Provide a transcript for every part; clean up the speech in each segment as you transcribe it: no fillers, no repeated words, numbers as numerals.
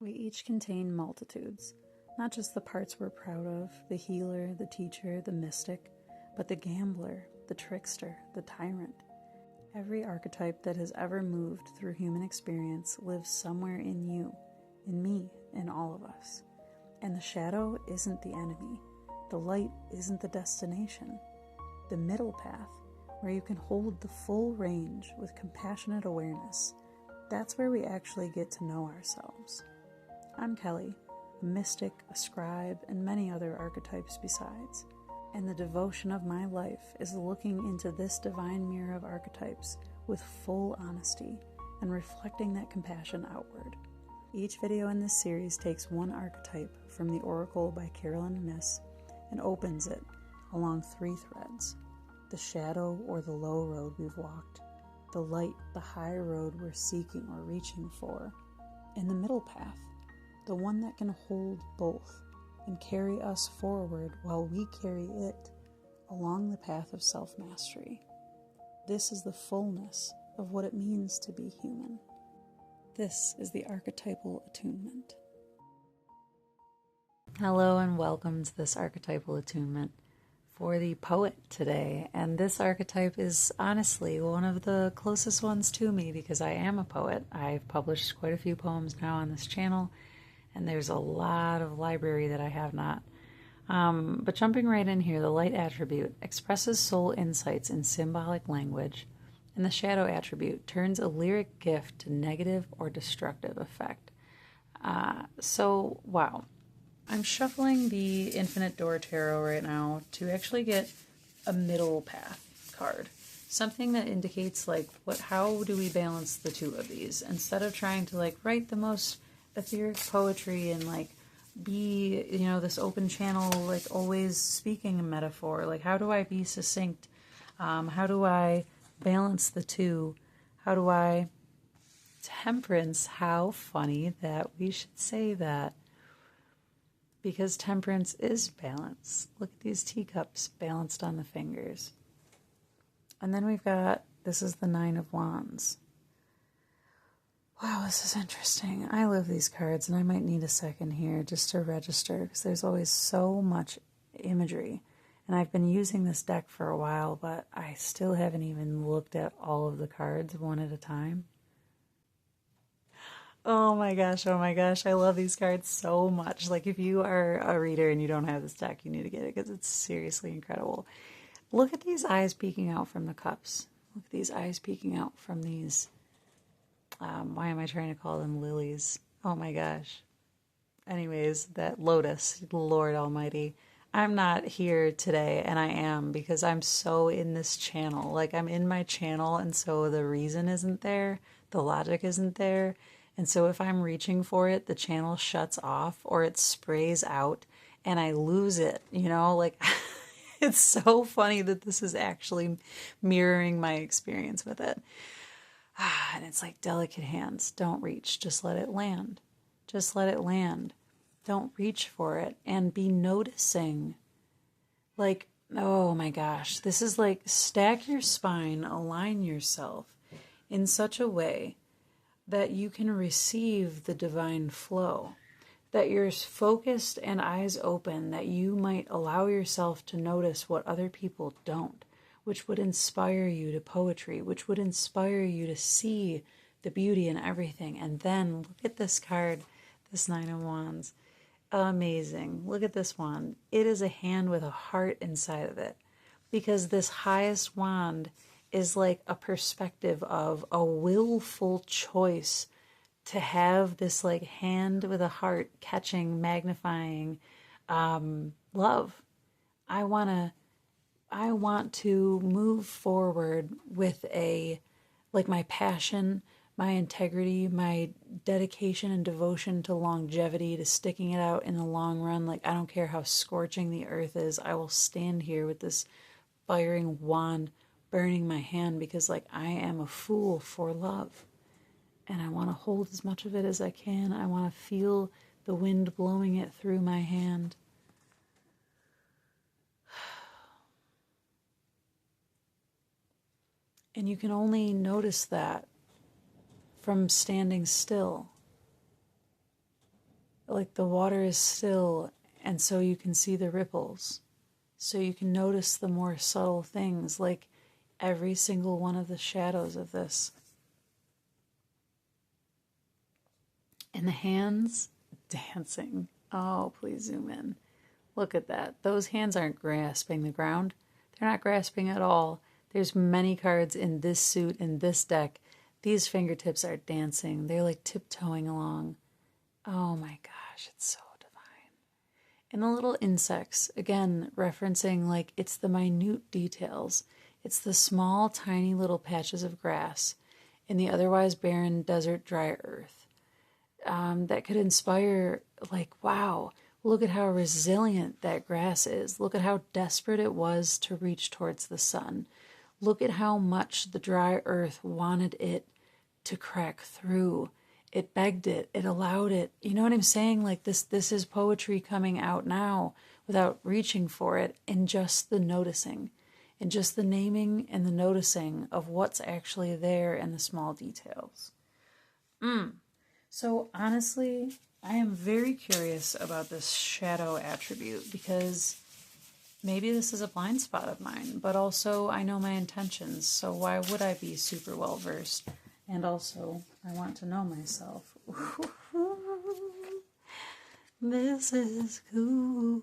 We each contain multitudes, not just the parts we're proud of, the healer, the teacher, the mystic, but the gambler, the trickster, the tyrant. Every archetype that has ever moved through human experience lives somewhere in you, in me, in all of us. And the shadow isn't the enemy. The light isn't the destination. The middle path, where you can hold the full range with compassionate awareness, that's where we actually get to know ourselves. I'm Kelly, a mystic, a scribe, and many other archetypes besides. And the devotion of my life is looking into this divine mirror of archetypes with full honesty and reflecting that compassion outward. Each video in this series takes one archetype from the Oracle by Carolyn Myss and opens it along 3 threads: the shadow or the low road we've walked, the light, the high road we're seeking or reaching for, and the middle path, the one that can hold both and carry us forward while we carry it along the path of self-mastery. This is the fullness of what it means to be human. This is the archetypal attunement. Hello and welcome to this archetypal attunement for the poet today. And this archetype is honestly one of the closest ones to me because I am a poet. I've published quite a few poems now on this channel, and there's a lot of library that I have not. But jumping right in here, the light attribute expresses soul insights in symbolic language, and the shadow attribute turns a lyric gift to negative or destructive effect. Wow. I'm shuffling the Infinite Door Tarot right now to actually get a middle path card. Something that indicates how do we balance the two of these? Instead of trying to write the most etheric poetry and be, this open channel, always speaking a metaphor. How do I be succinct? How do I balance the two? How do I temperance? How funny that we should say that. Because temperance is balance. Look at these teacups balanced on the fingers. And then we've got, this is the 9 of Wands. Wow, this is interesting. I love these cards, and I might need a second here just to register, because there's always so much imagery. And I've been using this deck for a while, but I still haven't even looked at all of the cards one at a time. Oh my gosh, I love these cards so much. If you are a reader and you don't have this deck, you need to get it because it's seriously incredible. Look at these eyes peeking out from the cups. Look at these eyes peeking out from these, why am I trying to call them lilies? Oh my gosh. Anyways, that lotus, Lord Almighty. I'm not here today, and I am because I'm so in this channel. I'm in my channel, and so the reason isn't there, the logic isn't there. And so if I'm reaching for it, the channel shuts off or it sprays out and I lose it, it's so funny that this is actually mirroring my experience with it. And it's like delicate hands. Don't reach. Just let it land. Just let it land. Don't reach for it and be noticing. Oh my gosh, this is stack your spine, align yourself in such a way that you can receive the divine flow, that you're focused and eyes open, that you might allow yourself to notice what other people don't, which would inspire you to poetry, which would inspire you to see the beauty in everything. And then look at this card, this 9 of Wands. Amazing. Look at this wand. It is a hand with a heart inside of it, because this highest wand is a perspective of a willful choice to have this hand with a heart catching, magnifying love. I want to move forward with my passion, my integrity, my dedication and devotion to longevity, to sticking it out in the long run. I don't care how scorching the earth is. I will stand here with this firing wand burning my hand because I am a fool for love, and I want to hold as much of it as I can. I want to feel the wind blowing it through my hand. And you can only notice that from standing still. like the water is still, and so you can see the ripples. So you can notice the more subtle things, like every single one of the shadows of this. And the hands dancing. Oh, please zoom in. Look at that. Those hands aren't grasping the ground. They're not grasping at all. There's many cards in this suit, in this deck. These fingertips are dancing. They're like tiptoeing along. Oh my gosh, it's so divine. And the little insects, again, referencing like it's the minute details. It's the small, tiny little patches of grass in the otherwise barren desert dry earth. That could inspire, like, wow, look at how resilient that grass is. Look at how desperate it was to reach towards the sun. Look at how much the dry earth wanted it to crack through. It begged it. It allowed it. You know what I'm saying? Like this is poetry coming out now without reaching for it, in just the noticing, in just the naming and the noticing of what's actually there in the small details. So honestly, I am very curious about this shadow attribute, because maybe this is a blind spot of mine, but also I know my intentions, so why would I be super well versed? And also, I want to know myself. This is cool.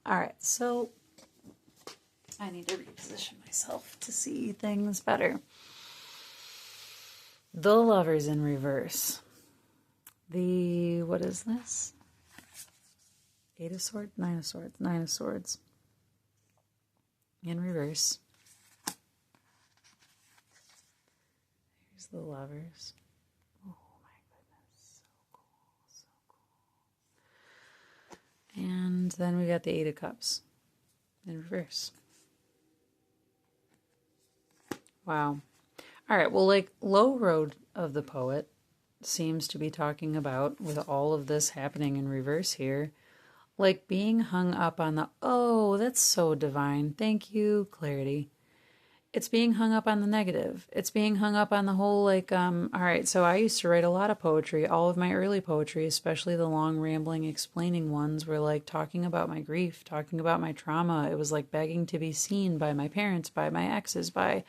Alright, so I need to reposition myself to see things better. The Lovers in reverse. What is this? 8 of Swords, 9 of Swords, 9 of Swords. In reverse. Here's the Lovers. Oh my goodness, so cool, so cool. And then we got the 8 of Cups in reverse. Wow. All right, well, like, low road of the poet seems to be talking about, with all of this happening in reverse here, like being hung up on the, oh, that's so divine. Thank you, clarity. It's being hung up on the negative. It's being hung up on the whole, like, all right, so I used to write a lot of poetry. All of my early poetry, especially the long, rambling, explaining ones, were like talking about my grief, talking about my trauma. It was like begging to be seen by my parents, by my exes, by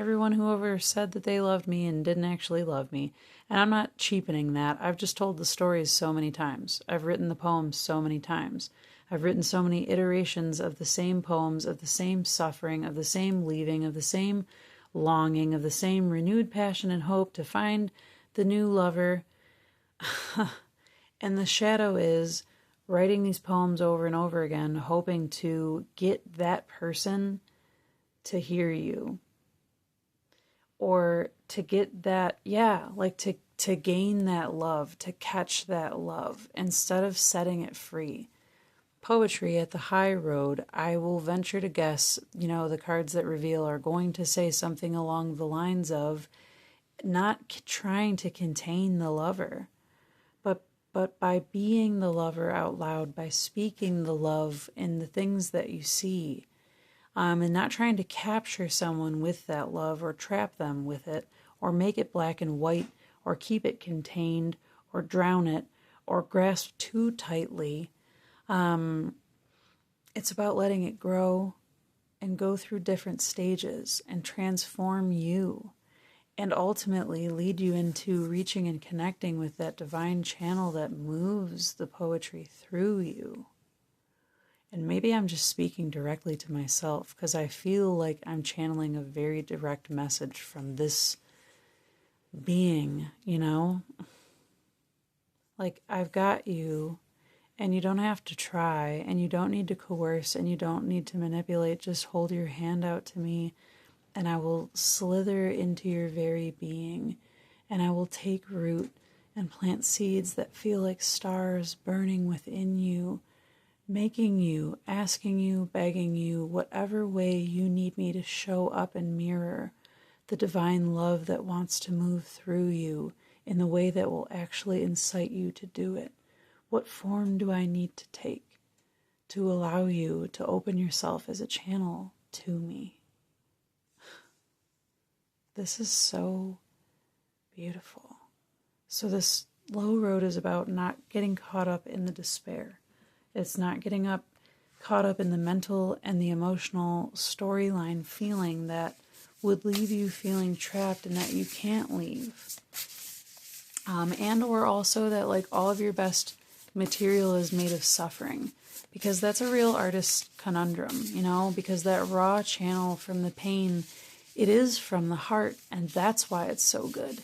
everyone who ever said that they loved me and didn't actually love me. And I'm not cheapening that. I've just told the stories so many times. I've written the poems so many times. I've written so many iterations of the same poems, of the same suffering, of the same leaving, of the same longing, of the same renewed passion and hope to find the new lover. And the shadow is writing these poems over and over again, hoping to get that person to hear you. Or to get that, like to gain that love, to catch that love, instead of setting it free. Poetry at the high road, I will venture to guess, the cards that reveal are going to say something along the lines of not trying to contain the lover, but by being the lover out loud, by speaking the love in the things that you see. And not trying to capture someone with that love, or trap them with it, or make it black and white, or keep it contained, or drown it, or grasp too tightly. It's about letting it grow and go through different stages and transform you, and ultimately lead you into reaching and connecting with that divine channel that moves the poetry through you. And maybe I'm just speaking directly to myself, because I feel like I'm channeling a very direct message from this being, Like, I've got you, and you don't have to try, and you don't need to coerce, and you don't need to manipulate. Just hold your hand out to me, and I will slither into your very being, and I will take root and plant seeds that feel like stars burning within you, making you, asking you, begging you, whatever way you need me to show up and mirror the divine love that wants to move through you in the way that will actually incite you to do it. What form do I need to take to allow you to open yourself as a channel to me? This is so beautiful. So this Low road is about not getting caught up in the despair. It's not getting caught up in the mental and the emotional storyline feeling that would leave you feeling trapped and that you can't leave. And or also that like all of your best material is made of suffering, because that's a real artist's conundrum, you know, because that raw channel from the pain, it is from the heart, and that's why it's so good.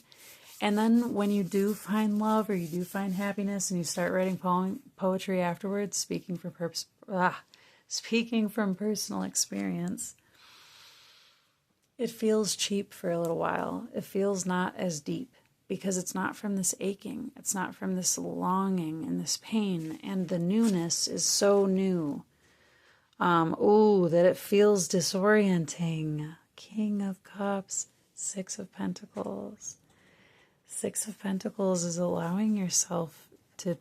And then when you do find love or you do find happiness and you start writing poetry afterwards, speaking from personal experience, it feels cheap for a little while. It feels not as deep because it's not from this aching. It's not from this longing and this pain. And the newness is so new. That it feels disorienting. King of Cups, Six of Pentacles. Six of Pentacles is allowing yourself to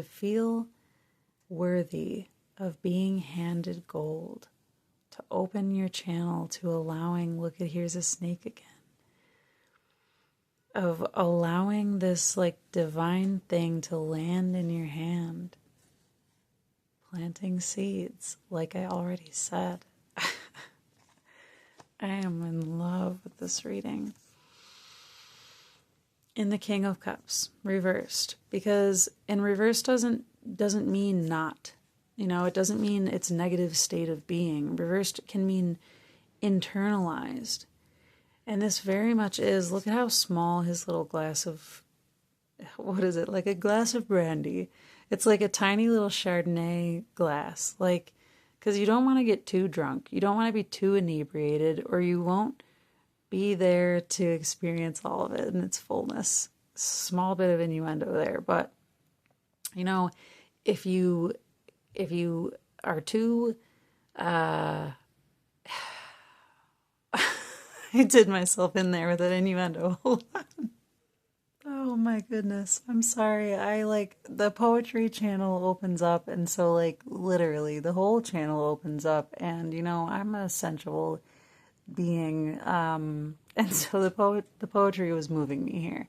feel worthy of being handed gold, to open your channel to allowing, here's a snake again, of allowing this like divine thing to land in your hand, planting seeds, like I already said. I am in love with this reading. In the King of Cups, reversed, because in reverse doesn't mean not, you know, it doesn't mean it's negative state of being. Reversed can mean internalized. And this very much is, look at how small his little glass of, what is it, like a glass of brandy. It's like a tiny little Chardonnay glass, like, because you don't want to get too drunk. You don't want to be too inebriated, or you won't be there to experience all of it in its fullness. Small bit of innuendo there, but you know, if you are too I did myself in there with an innuendo. Hold on. Oh my goodness. I'm sorry. I like the poetry channel opens up, and so like literally the whole channel opens up, and you know, I'm a sensual being, and so the poetry was moving me here.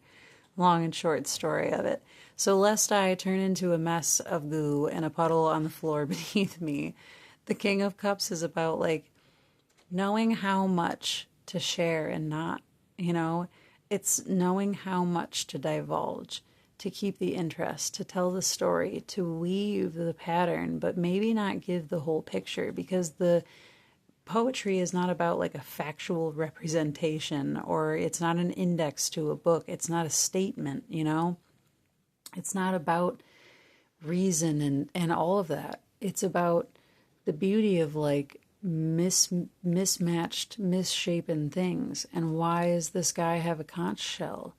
Long and short story of it. So lest I turn into a mess of goo and a puddle on the floor beneath me, the King of Cups is about like knowing how much to share and not, you know, it's knowing how much to divulge, to keep the interest, to tell the story, to weave the pattern, but maybe not give the whole picture, because the poetry is not about like a factual representation, or it's not an index to a book. It's not a statement, you know? It's not about reason and all of that. It's about the beauty of like mismatched, misshapen things. And why does this guy have a conch shell?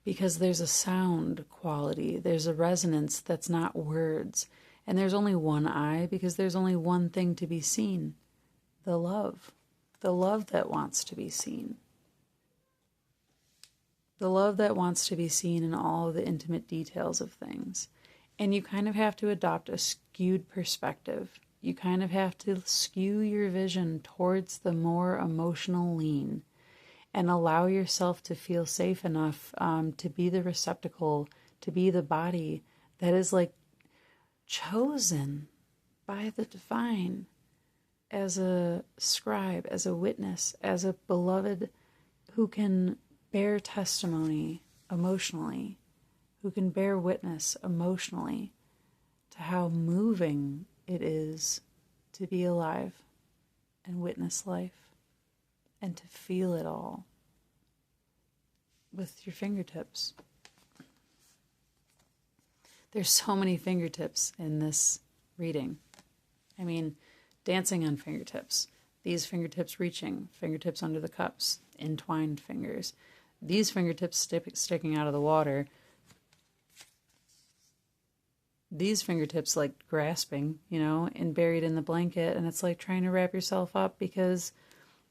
Because there's a sound quality. There's a resonance that's not words. And there's only one eye, because there's only one thing to be seen. The love that wants to be seen. The love that wants to be seen in all of the intimate details of things. And you kind of have to adopt a skewed perspective. You kind of have to skew your vision towards the more emotional lean, and allow yourself to feel safe enough to be the receptacle, to be the body that is like chosen by the divine, as a scribe, as a witness, as a beloved who can bear testimony emotionally, who can bear witness emotionally to how moving it is to be alive and witness life and to feel it all with your fingertips. There's so many fingertips in this reading. I mean, dancing on fingertips, these fingertips reaching, fingertips under the cups, entwined fingers, these fingertips sticking out of the water, these fingertips like grasping, you know, and buried in the blanket, and it's like trying to wrap yourself up because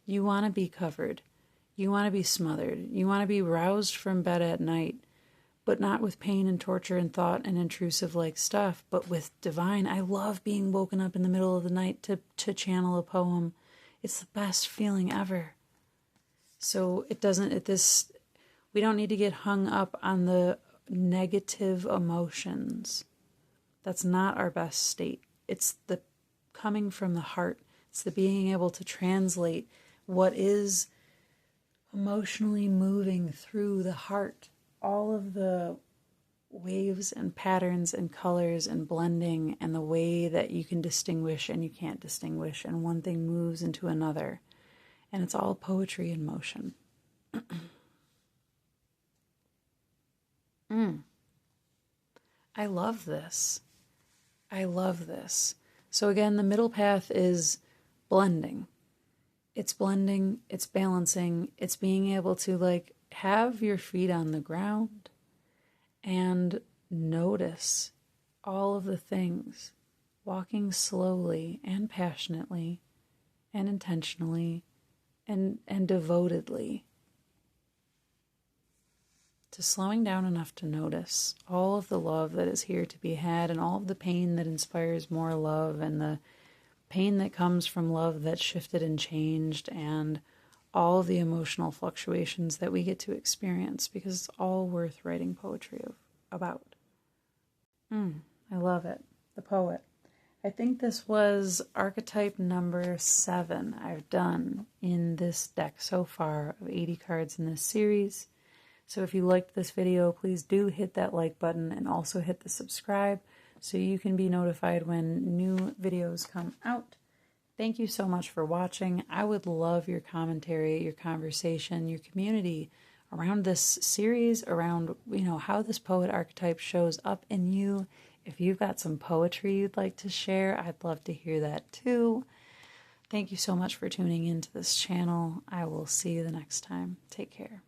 you want to be covered, you want to be smothered, you want to be roused from bed at night, but not with pain and torture and thought and intrusive like stuff, but with divine. I love being woken up in the middle of the night to channel a poem. It's the best feeling ever. So we don't need to get hung up on the negative emotions. That's not our best state. It's the coming from the heart. It's the being able to translate what is emotionally moving through the heart. All of the waves and patterns and colors and blending and the way that you can distinguish and you can't distinguish, and one thing moves into another. And it's all poetry in motion. I love this. I love this. So again, the middle path is blending. It's blending, it's balancing, it's being able to like have your feet on the ground and notice all of the things, walking slowly and passionately and intentionally and devotedly, to slowing down enough to notice all of the love that is here to be had and all of the pain that inspires more love and the pain that comes from love that shifted and changed and all of the emotional fluctuations that we get to experience, because it's all worth writing poetry about. I love it. The poet. I think this was archetype number 7 I've done in this deck so far of 80 cards in this series. So if you liked this video, please do hit that like button and also hit the subscribe so you can be notified when new videos come out. Thank you so much for watching. I would love your commentary, your conversation, your community around this series, around, how this poet archetype shows up in you. If you've got some poetry you'd like to share, I'd love to hear that too. Thank you so much for tuning into this channel. I will see you the next time. Take care.